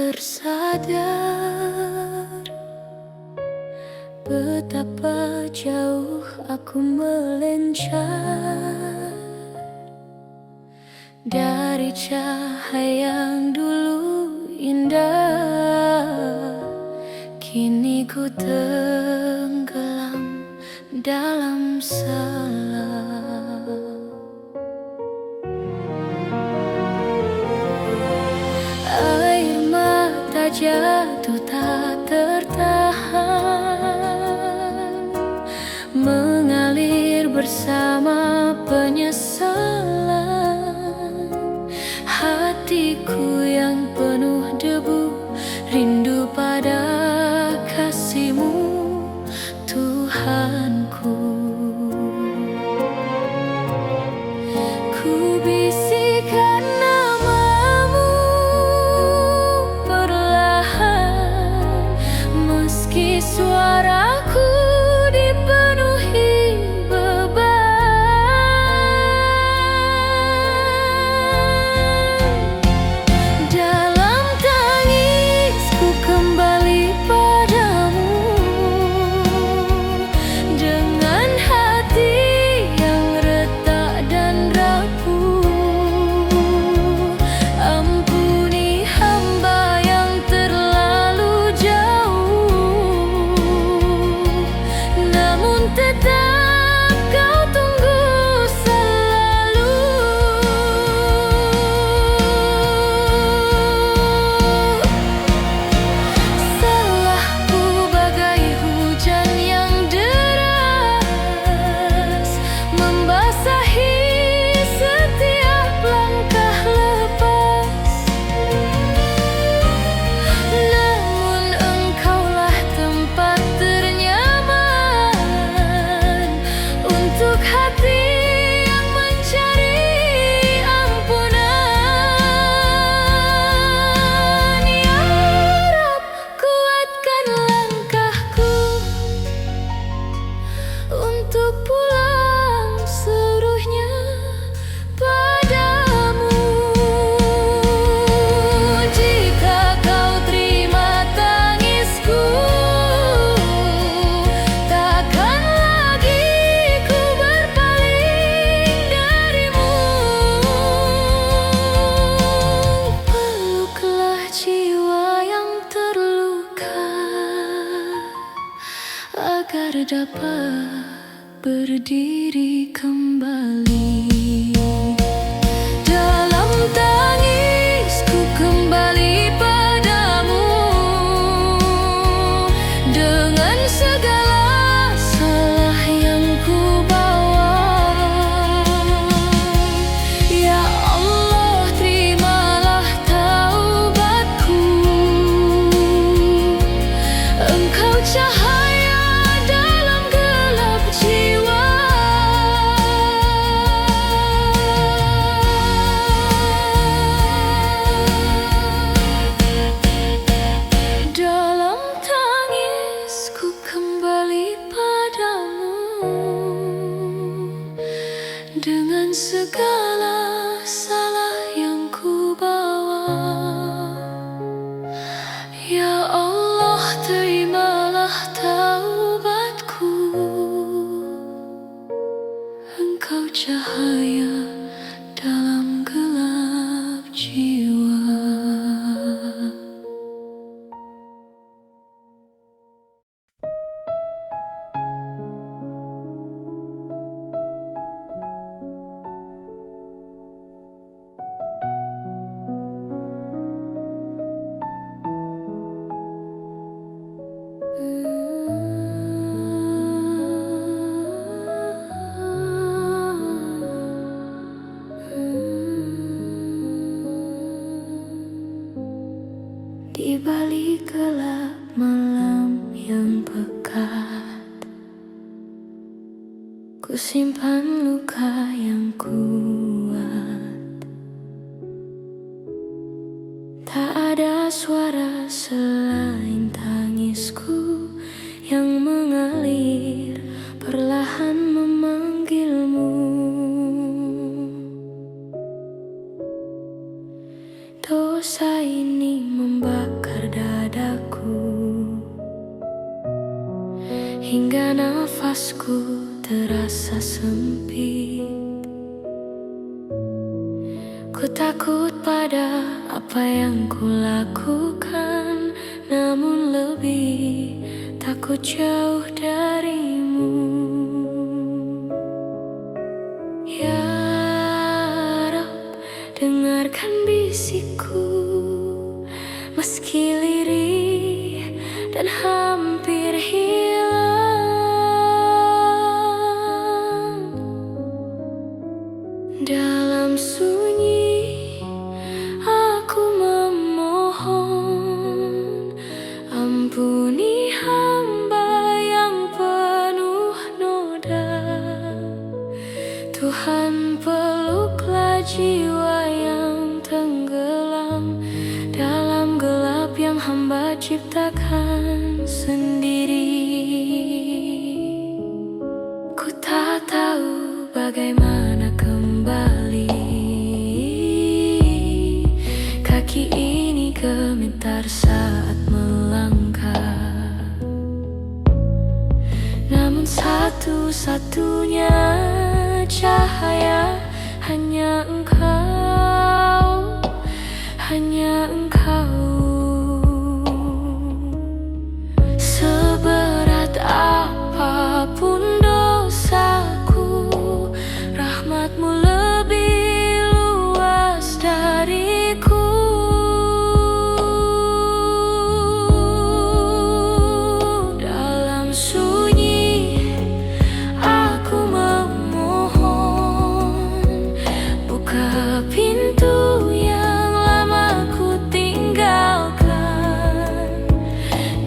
tersadar betapa jauh aku melencar dari cahaya yang dulu indah. Kini ku tenggelam dalam salah. Air mata jatuh tak tertahan, mengalir bersama penyesalan. Hatiku yang penuh debu, rindu pada kasih-Mu, Tuhanku. Ku bisikan nama-Mu perlahan, meski suaraku dipenuhi beban. Dalam tangisku kembali padamu, dengan hati yang retak dan rapuh. Ampuni hamba yang terlalu jauh, namun tetap Kau tunggu selalu. Salahku bagai hujan yang deras, membasahi setiap langkah lepas. Namun Engkaulah tempat ternyaman untuk hati yang mencari ampunan. Ya Rab, kuatkan langkahku untuk pulang seluruhnya padamu. Jika Kau terima tangisku, takkan lagi ku berpaling darimu. Peluklah jiwa yang terluka agar dapat berdiri kembali. Dalam tangisku kembali padamu, dengan segala salah yang ku bawa. Ya Allah, terimalah taubatku. Engkau cahaya dalam gelap jiwa. Dalam tangisku kembali padamu, dengan segala salah yang ku bawa. Ya Allah, terimalah taubatku. Engkau cahaya dalam gelap jiwa. Di balik gelap malam yang pekat, ku simpan luka yang kuat. Tak ada suara selain tangisku yang mengalir perlahan memanggilmu. Dosa ini membakar nafasku terasa sempit. Ku takut pada apa yang ku lakukan, namun lebih takut jauh darimu. Ya Rabb, dengarkan bisikku, meski lirih dan hampir hilang. Dalam sunyi aku memohon, ampuni hamba yang penuh noda. Tuhan, peluklah jiwa yang tenggelam dalam gelap yang hamba ciptakan sendiri. Ku tak tahu bagaimana kembali, kaki ini gemetar saat melangkah. Namun satu-satunya cahaya hanya Engkau, hanya Engkau. Seberat apapun dosaku, rahmat-Mu lebih luas dariku. Dalam sunyi aku memohon, buka pintu yang lama ku tinggalkan.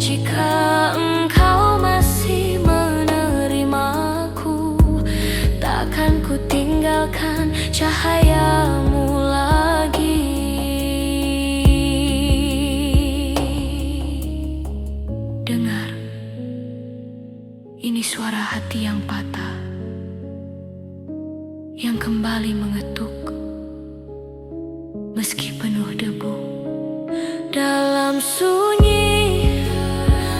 Jika Engkau masih menerimaku, takkan ku tinggalkan cahaya-Mu lagi. Dengar, ini suara hati yang patah, yang kembali mengetuk meski penuh debu. Dalam sunyi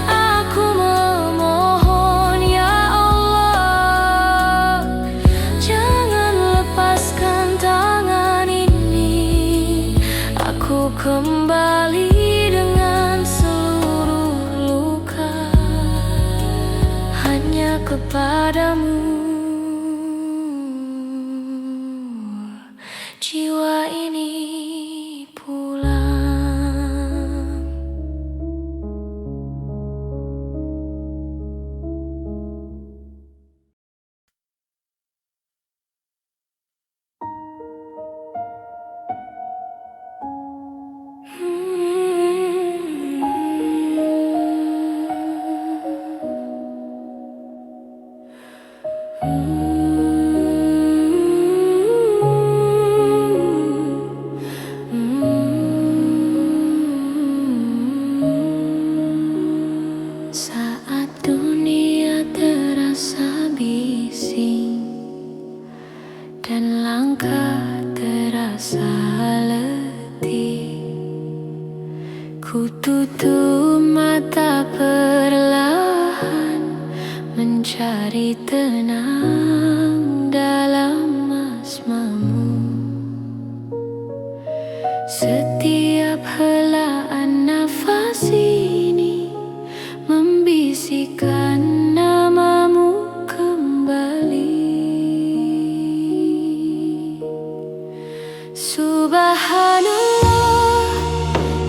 aku memohon, ya Allah, jangan lepaskan tangan ini. Aku kembali dengan seluruh luka, hanya kepadamu jiwa ini pulang. Saat dunia terasa bising dan langkah terasa letih, ku tutup mata perlahan, mencari tenang dalam asma-Mu. Setiap helaan nafas ini membisikkan nama-Mu kembali. Subhanallah,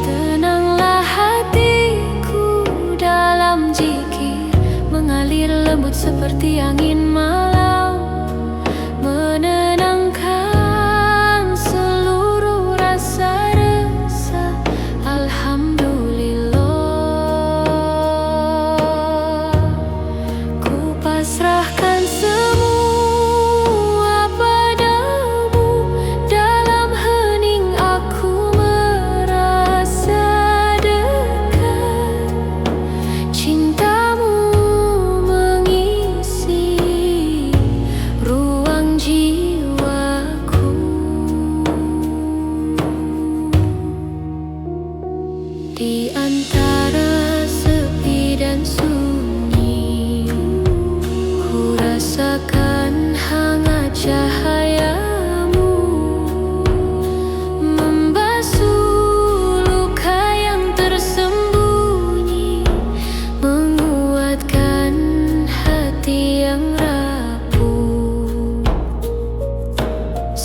tenanglah hatiku dalam zikir, mengalir lembut seperti angin malam, menenangkan seluruh rasa resah. Alhamdulillah, ku pasrahkan semua padamu. Dalam hening aku merasa dekat, cinta-Mu mengisi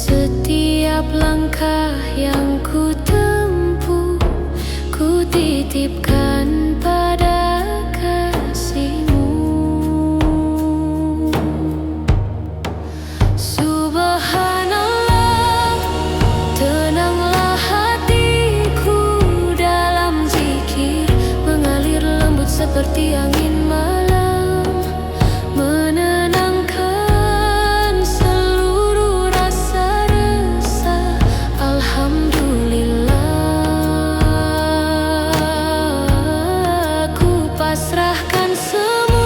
Setiap langkah yang ku tempuh, ku titipkan pada kasih-Mu. Subhanallah, tenanglah hatiku dalam zikir, mengalir lembut seperti angin malam, menenangkan seluruh rasa resah. Alhamdulillah, ku pasrahkan semua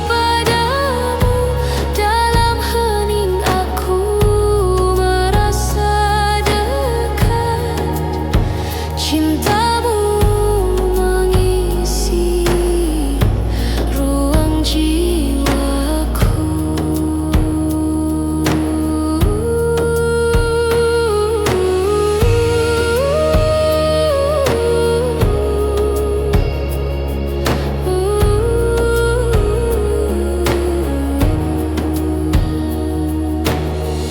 padamu. Dalam hening aku merasa dekat, cinta-Mu mengisi ruang jiwaku.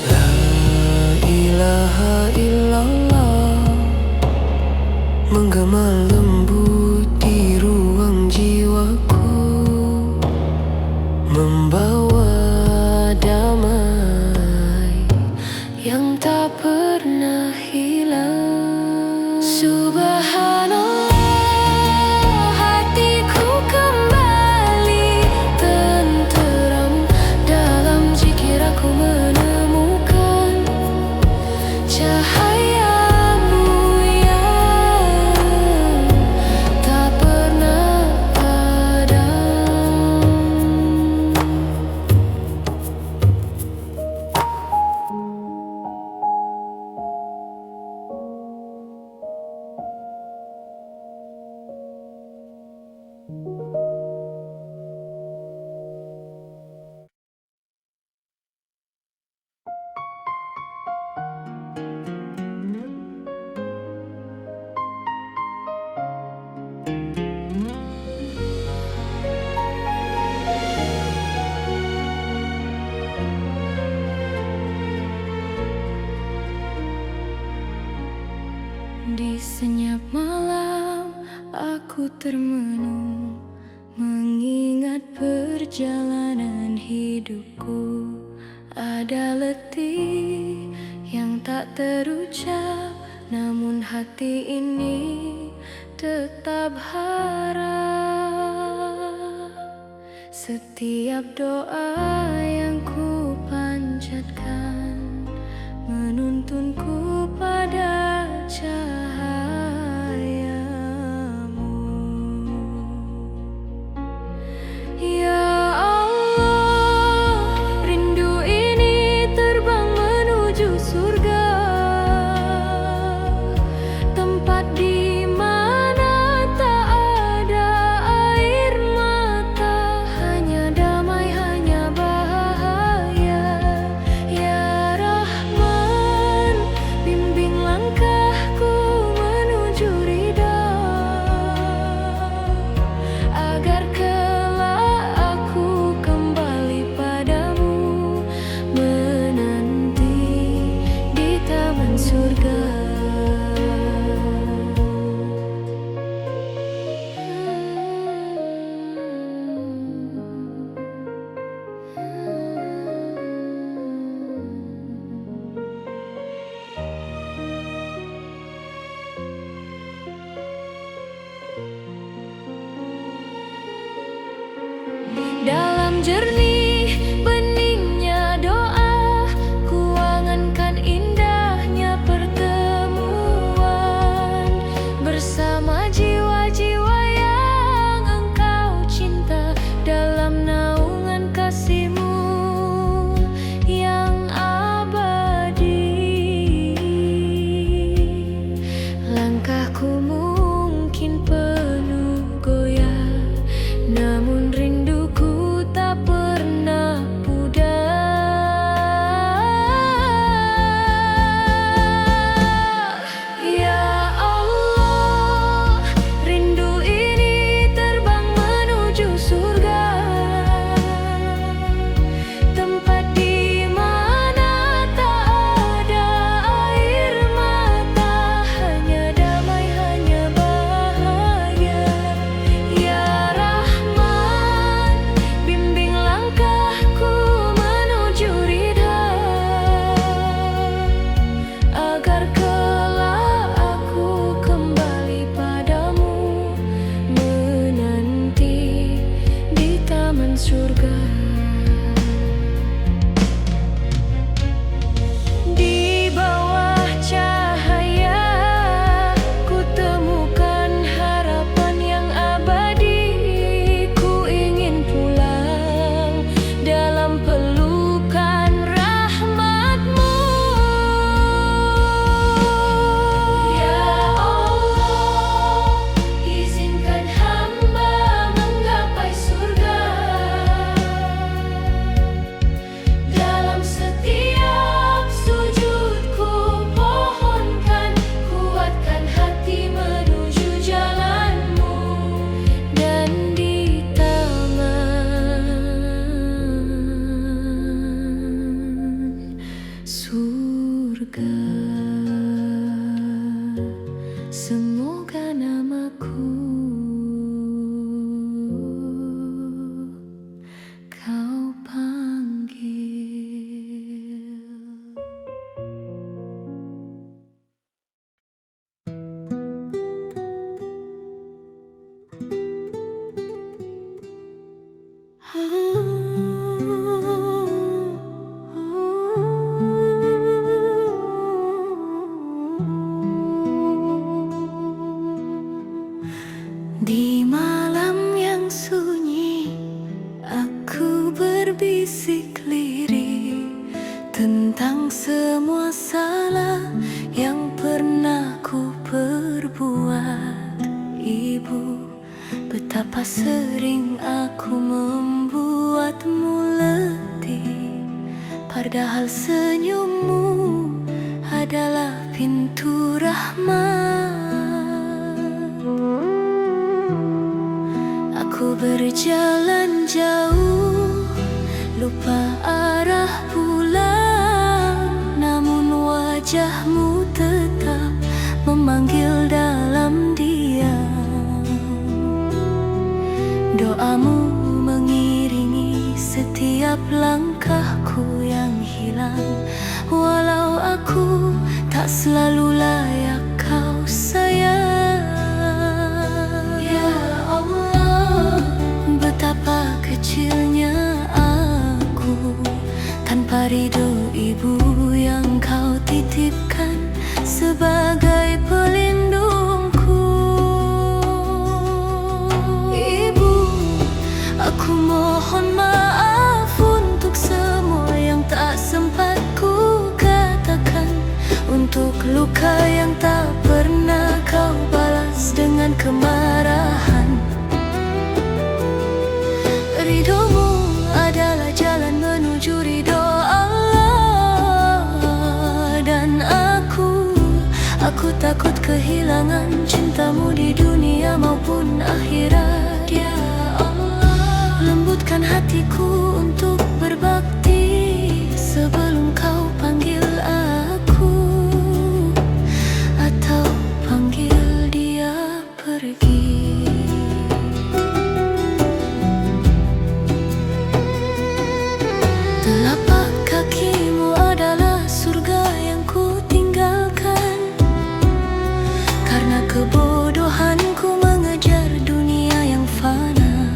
La ilaha illallah, menggema lembut di ruang jiwaku, membawa damai yang tak pernah hilang. Subhanallah, hatiku kembali tenteram. Dalam zikir aku menemukan cahaya-Mu yang tak pernah padam. Di senyap malam aku termenung, mengingat perjalanan hidupku. Ada letih yang tak terucap, namun hati ini tetap harap. Setiap doa yang ku panjatkan menuntunku pada cahaya-Mu. Ya Allah, rindu ini terbang menuju surga, tempat di mana tak ada air mata, hanya damai, hanya bahagia. Ya Rahman, bimbinglah surga. Semoga namaku kau panggil. Di malam yang sunyi, aku berbisik lirih tentang semua salah yang pernah ku perbuat. Ibu, betapa sering aku membuatmu letih, padahal senyummu adalah pintu rahmat. Aku berjalan jauh, lupa arah pulang, namun wajahmu tetap memanggil dalam diam. Doamu mengiringi setiap langkahku yang hilang, walau aku tak selalu layak kau sayang. Betapa kecilnya aku tanpa ridho ibu yang kau titipkan sebagai pelindungku. Ibu, aku mohon maaf untuk semua yang tak sempat ku katakan, untuk luka yang tak pernah kau balas dengan kemarahan. Ridhomu adalah jalan menuju ridho Allah, dan aku takut kehilangan cintamu di dunia maupun akhirat. Ya Allah, lembutkan hatiku untuk berbakti sebelum kau panggil aku, atau panggil dia pergi. Telapak kakimu adalah surga yang ku tinggalkan, karena kebodohanku mengejar dunia yang fana.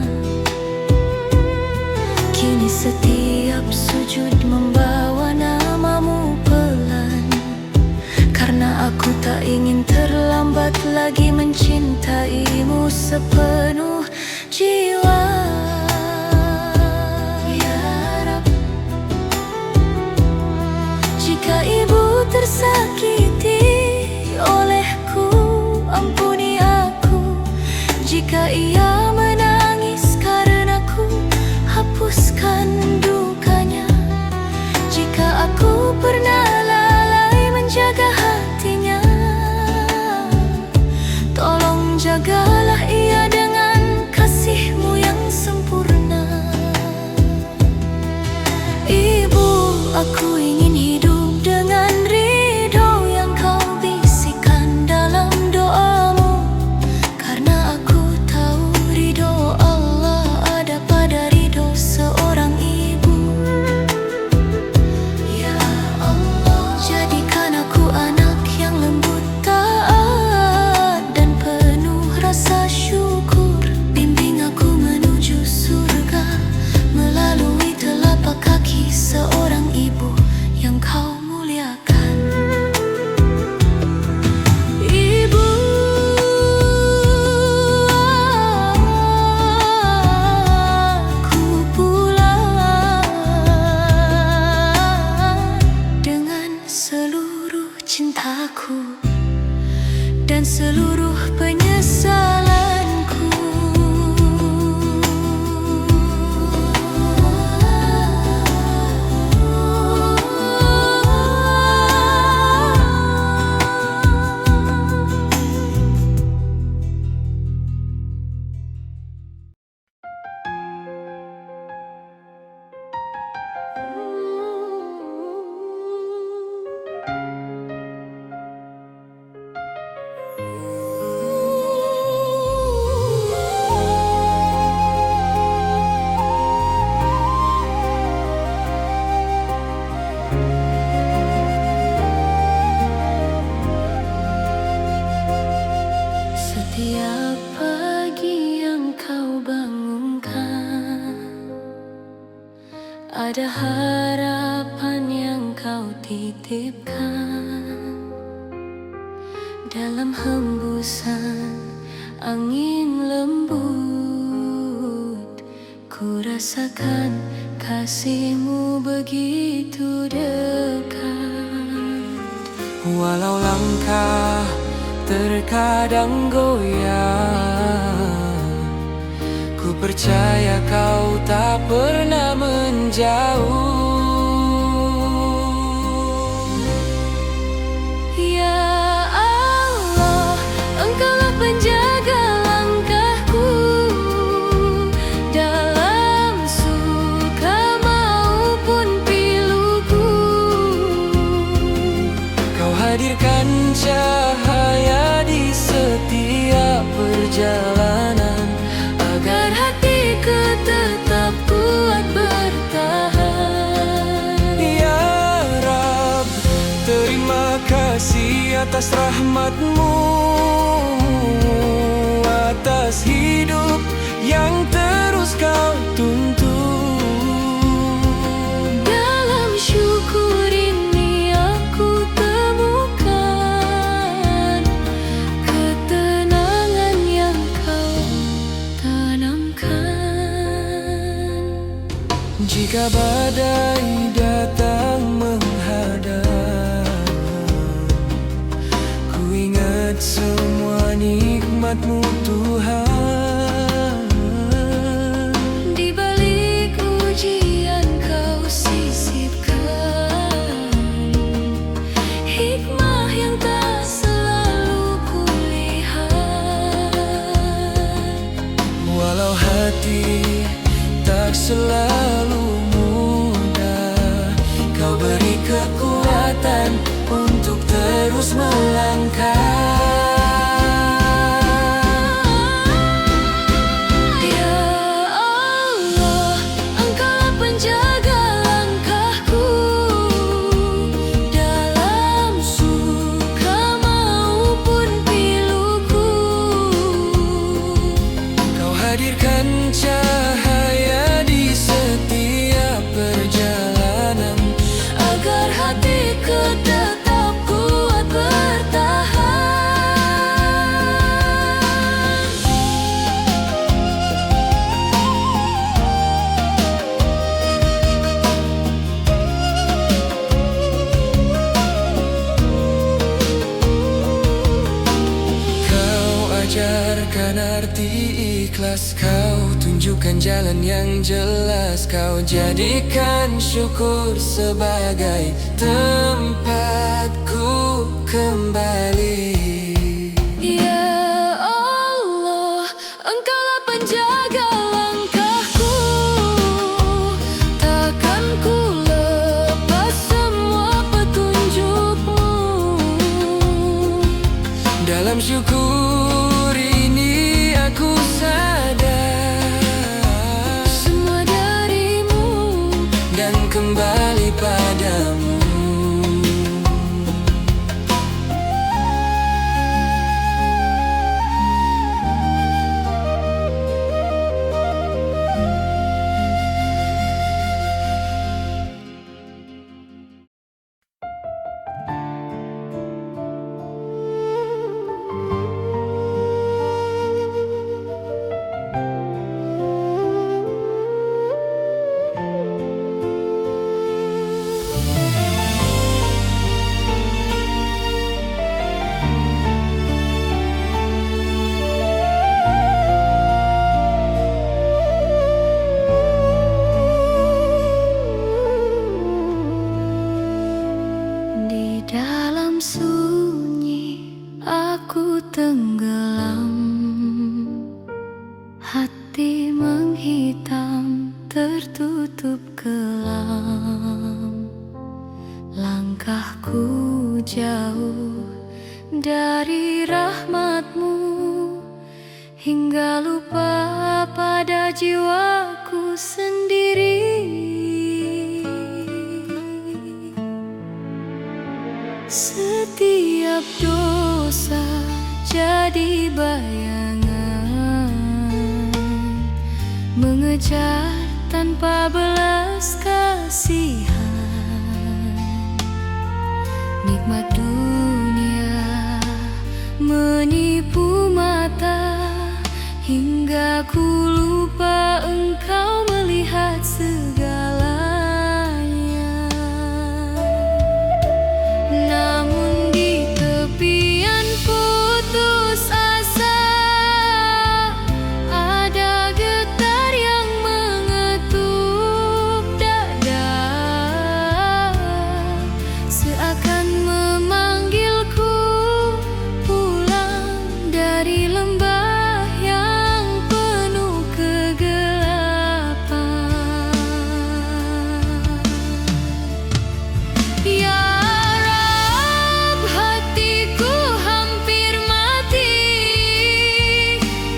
Kini setiap sujud membawa namamu pelan, karena aku tak ingin terlambat lagi mencintaimu sepenuh jiwa. Jika ibu tersakiti olehku, ampuni aku. Jika ia menangis karenaku, hapuskan dukanya. Jika aku pernah lalai menjaga hatinya, tolong jagalah ia dengan kasih-Mu yang sempurna. Ibu, aku ingin hidup dengan ridho yang kau bisikan dalam doamu, karena aku tahu ridho Allah ada pada ridho seorang ibu. Ya Allah, jadikan aku anak yang lembut, taat, dan penuh rasa syukur. Bimbing aku menuju surga melalui telapak kaki seorang ibu yang kau muliakan. Ibu, aku pulang dengan seluruh cintaku dan seluruh penyesalanku. ada harapan yang kau titipkan dalam hembusan angin lembut. Ku rasakan kasihmu begitu dekat. Walau langkah terkadang goyah, ku percaya kau tak pernah menjauh. Ya Allah, Engkaulah penjaga langkahku dalam suka maupun piluku. Kau hadirkan cahaya di setiap perjalanan, agar hatiku tetap kuat bertahan. Ya Rab, terima kasih atas rahmat-Mu, atas hidup yang terus Kau tuntun. Dalam syukur ini aku temukan ketenangan yang Kau tanamkan. Jika badai datang menghadap, ku ingat semua nikmat-Mu Tuhan. Di balik ujian Kau sisipkan hikmah yang tak selalu kulihat. Walau hati tak selalu mudah, Kau beri kekuatan untuk terus melangkah. Ya Allah, Engkaulah penjaga langkahku dalam suka maupun piluku. Kau hadirkan cahaya di setiap perjalanan, agar hatiku tetap kuat bertahan. Kau ajarkan arti ikhlas, Kau tunjukkan jalan yang jelas, Kau jadikan syukur sebagai tempatku kembali. Ya Allah, Engkaulah penjaga langkahku, takkan ku lepas semua petunjuk-Mu. Dalam syukur ini aku sadar Semua dari-Mu dan kembali padamu. di dalam sunyi aku tenggelam, hati menghitam tertutup kelam. Langkahku jauh dari rahmat-Mu, hingga lupa pada jiwaku sendiri. Setiap dosa jadi bayangan mengejar tanpa belas kasihan. Nikmat dunia menipu mata, hingga ku lupa engkau melihat segalanya. Namun di tepian putus asa, ada getar yang mengetuk dada, seakan memanggilku pulang dari lembah yang penuh kegelapan. Ya Rab, hatiku hampir mati,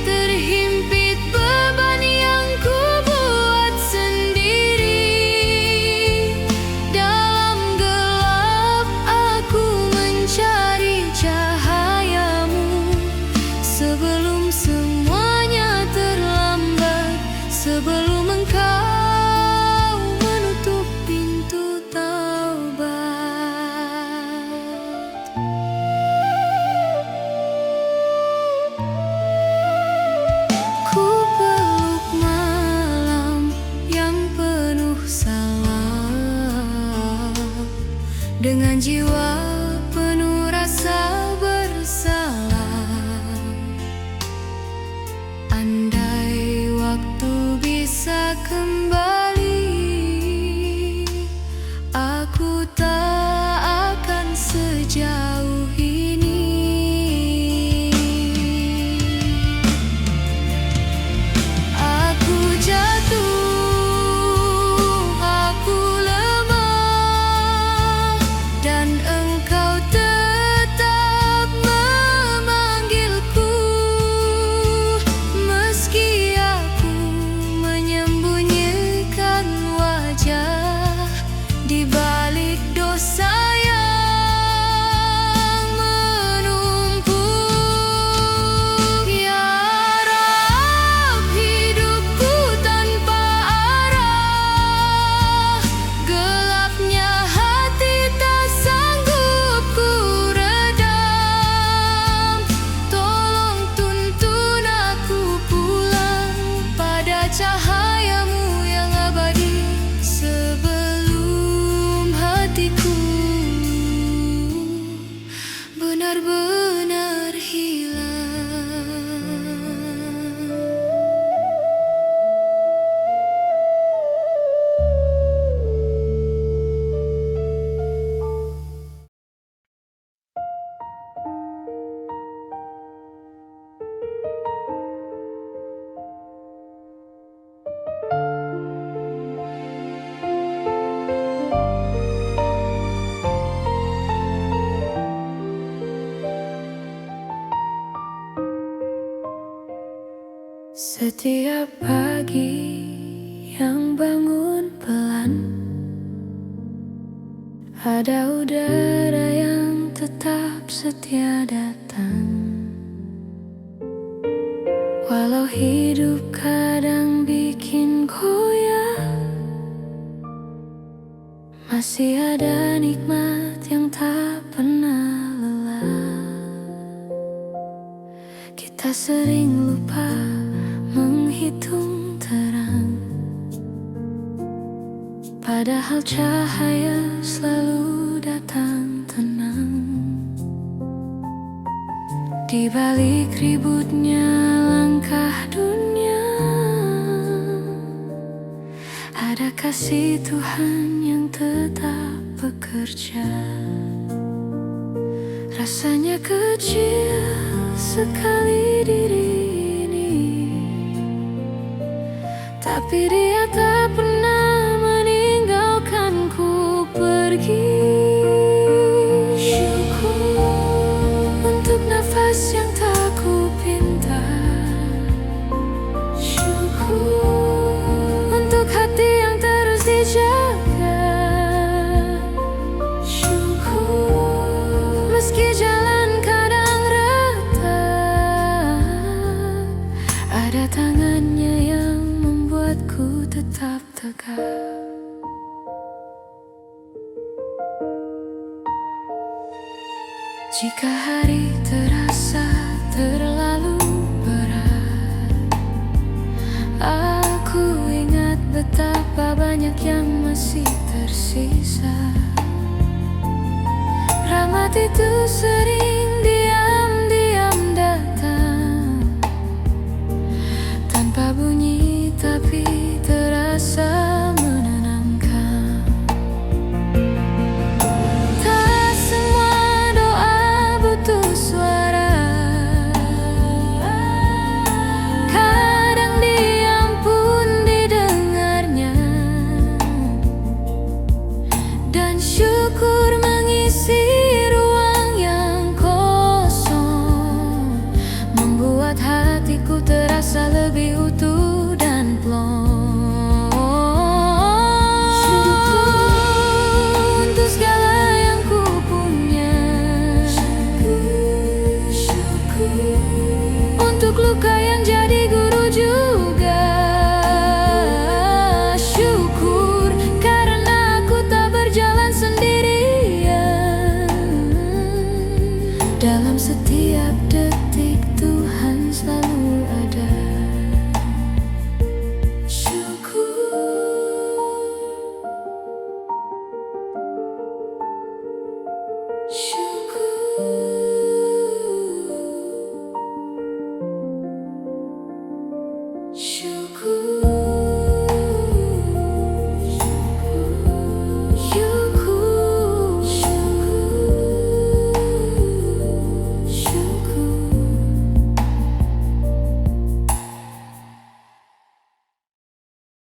terhimpit beban yang ku buat sendiri. Dalam gelap aku mencari cahayamu, sebelum semuanya terlambat, sebelum engkau menutup pintu taubat. Ku peluk malam yang penuh salah, dengan jiwa penuh rasa bersalah. Andai waktu bisa kembali, aku tak akan sejauh ini. Aku jatuh, aku lemah, dan engkau tetap memanggilku. Meski aku menyembunyikan wajah di balik dosa yang menumpuk. Ya Rab, hidupku tanpa arah, gelapnya hati tak sanggup ku redam. Tolong tuntun aku pulang pada cahayamu yang abadi, sebelum hatiku benar-benar hilang. Setiap pagi yang bangun pelan, ada udara yang tetap setia datang. Walau hidup kadang bikin goyah, masih ada nikmat yang tak pernah lelah. Kita sering lupa menghitung terang, padahal cahaya selalu datang tenang. Di balik ributnya langkah dunia, ada kasih Tuhan yang tetap bekerja. Rasanya kecil sekali diri ini, tapi Dia tak pernah meninggalkanku pergi. Syukur untuk nafas yang tak ku pinta, syukur untuk hati yang terus dijaga, syukur meski jalan kadang retak, ada tangannya yang membuatku tetap kekal. Jika hari terasa terlalu berat, aku ingat betapa banyak yang masih tersisa. Rahmat itu sering